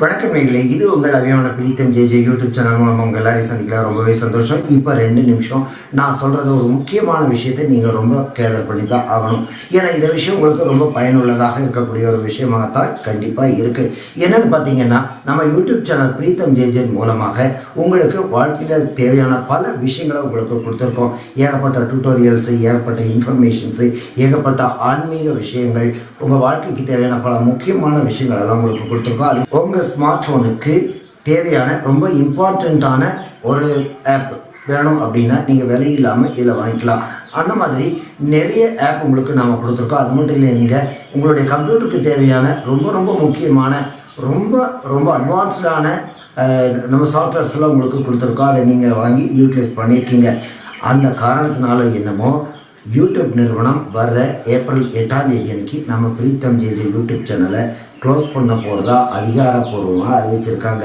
வணக்கம் நேயர்களே, இது உங்கள் அபிமான பிரீத்தம் ஜேஜே யூடியூப் சேனல் மூலம் உங்கள் எல்லாரையும் சந்திக்கலாம். ரொம்பவே சந்தோஷம். இப்போ 2 நிமிஷம் நான் சொல்கிறது ஒரு முக்கியமான விஷயத்தை நீங்கள் ரொம்ப கேதர் பண்ணி தான் ஆகணும். ஏன்னா இந்த விஷயம் உங்களுக்கு ரொம்ப பயனுள்ளதாக இருக்கக்கூடிய ஒரு விஷயமாகத்தான் கண்டிப்பாக இருக்குது. என்னென்னு பார்த்தீங்கன்னா, நம்ம யூடியூப் சேனல் பிரீத்தம் ஜேஜே மூலமாக உங்களுக்கு வாழ்க்கையில் தேவையான பல விஷயங்களை உங்களுக்கு கொடுத்துருக்கோம். ஏகப்பட்ட டியூட்டோரியல்ஸு, ஏகப்பட்ட இன்ஃபர்மேஷன்ஸு, ஏகப்பட்ட ஆன்மீக விஷயங்கள், உங்கள் வாழ்க்கைக்கு தேவையான பல முக்கியமான விஷயங்கள் எல்லாம் உங்களுக்கு கொடுத்துருக்கோம். அது உங்கள் ஸ்மார்ட் ஃபோனுக்கு தேவையான ரொம்ப இம்பார்ட்டண்ட்டான ஒரு ஆப் வேணும் அப்படின்னா நீங்கள் விலை இல்லாமல் இதில் வாங்கிக்கலாம். அந்த மாதிரி நிறைய ஆப் உங்களுக்கு நாம் கொடுத்துருக்கோம். அது மட்டும் இல்லைங்க, உங்களுடைய கம்ப்யூட்டருக்கு தேவையான ரொம்ப ரொம்ப முக்கியமான ரொம்ப அட்வான்ஸ்டான நம்ம சாஃப்ட்வேர்ஸ்லாம் உங்களுக்கு கொடுத்துருக்கோம். அதை நீங்கள் வாங்கி யூட்டிலைஸ் பண்ணியிருக்கீங்க. அந்த காரணத்தினால என்னமோ யூடியூப் நிறுவனம் வர்ற ஏப்ரல் 8ஆம் தேதி அன்னைக்கு நம்ம பிரீத்தம் ஜேஜே யூடியூப் சேனலை க்ளோஸ் பண்ண போகிறதா அதிகாரப்பூர்வமாக அறிவிச்சிருக்காங்க.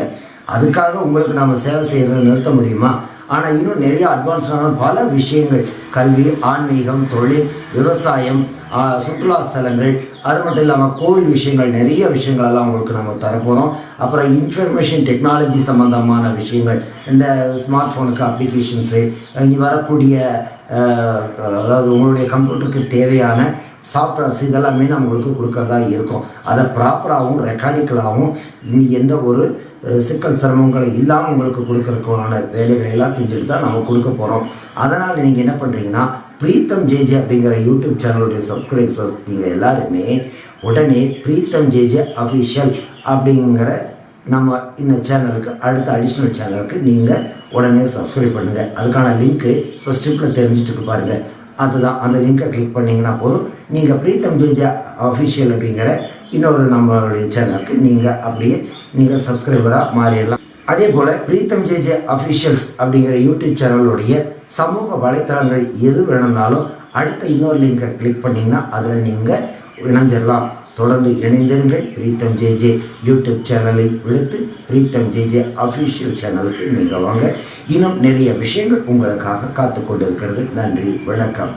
அதுக்காக உங்களுக்கு நம்ம சேவை செய்கிறத நிறுத்த முடியுமா? ஆனால் இன்னும் நிறைய அட்வான்ஸ்டான பல விஷயங்கள், கல்வி, ஆன்மீகம், தொழில், விவசாயம், சுற்றுலா ஸ்தலங்கள், அது மட்டும் இல்லாமல் கோவில் விஷயங்கள், நிறைய விஷயங்கள் எல்லாம் உங்களுக்கு நம்ம தரப்போகிறோம். அப்புறம் இன்ஃபர்மேஷன் டெக்னாலஜி சம்மந்தமான விஷயங்கள், இந்த ஸ்மார்ட் ஃபோனுக்கு அப்ளிகேஷன்ஸு, இனி வரக்கூடிய அதாவது உங்களுடைய கம்ப்யூட்டருக்கு தேவையான சாஃப்ட்வேர்ஸ் இதெல்லாமே நம்ம உங்களுக்கு கொடுக்கறதா இருக்கும். அதை ப்ராப்பராகவும் ரெக்கார்டிக்கலாகவும் எந்த ஒரு சிக்கல் சிரமங்களை இல்லாமல் உங்களுக்கு கொடுக்கறதுக்கான வேலைகளை எல்லாம் செஞ்சுட்டு தான் நம்ம கொடுக்க போகிறோம். அதனால் நீங்கள் என்ன பண்ணுறீங்கன்னா, பிரீத்தம் ஜேஜே அப்படிங்கிற யூடியூப் சேனலுடைய சப்ஸ்கிரைபர்ஸ் நீங்கள் எல்லாருமே உடனே பிரீத்தம் ஜேஜே அஃபிஷியல் அப்படிங்கிற நம்ம இந்த சேனலுக்கு அடுத்த அடிஷ்னல் சேனலுக்கு நீங்கள் உடனே சப்ஸ்கிரைப் பண்ணுங்கள். அதுக்கான லிங்க்கு இப்போ ஸ்ட்ரிப்பில் தெரிஞ்சுட்டு பாருங்கள். அதுதான், அந்த லிங்கை கிளிக் பண்ணிங்கன்னா போதும், நீங்கள் பிரீத்தம் ஜேஜே அஃபிஷியல் அப்படிங்கிற இன்னொரு நம்மளுடைய சேனலுக்கு நீங்கள் சப்ஸ்கிரைபராக மாறிடலாம். அதே போல் பிரீத்தம் ஜேஜே அஃபிஷியல்ஸ் அப்படிங்கிற யூடியூப் சேனலுடைய சமூக வலைத்தளங்கள் எது வேணும்னாலும் அடுத்த இன்னொரு லிங்கை கிளிக் பண்ணிங்கன்னா அதில் நீங்கள் இணைஞ்சிடலாம். தொடர்ந்து இணைந்திருங்கள். பிரீத்தம் ஜேஜே யூடியூப் சேனலை விடுத்து பிரீத்தம் ஜேஜே அஃபிஷியல் சேனலுக்கு நீங்கள் வாங்க. இன்னும் நிறைய விஷயங்கள் உங்களுக்காக காத்து கொண்டு இருக்கிறது. நன்றி, வணக்கம்.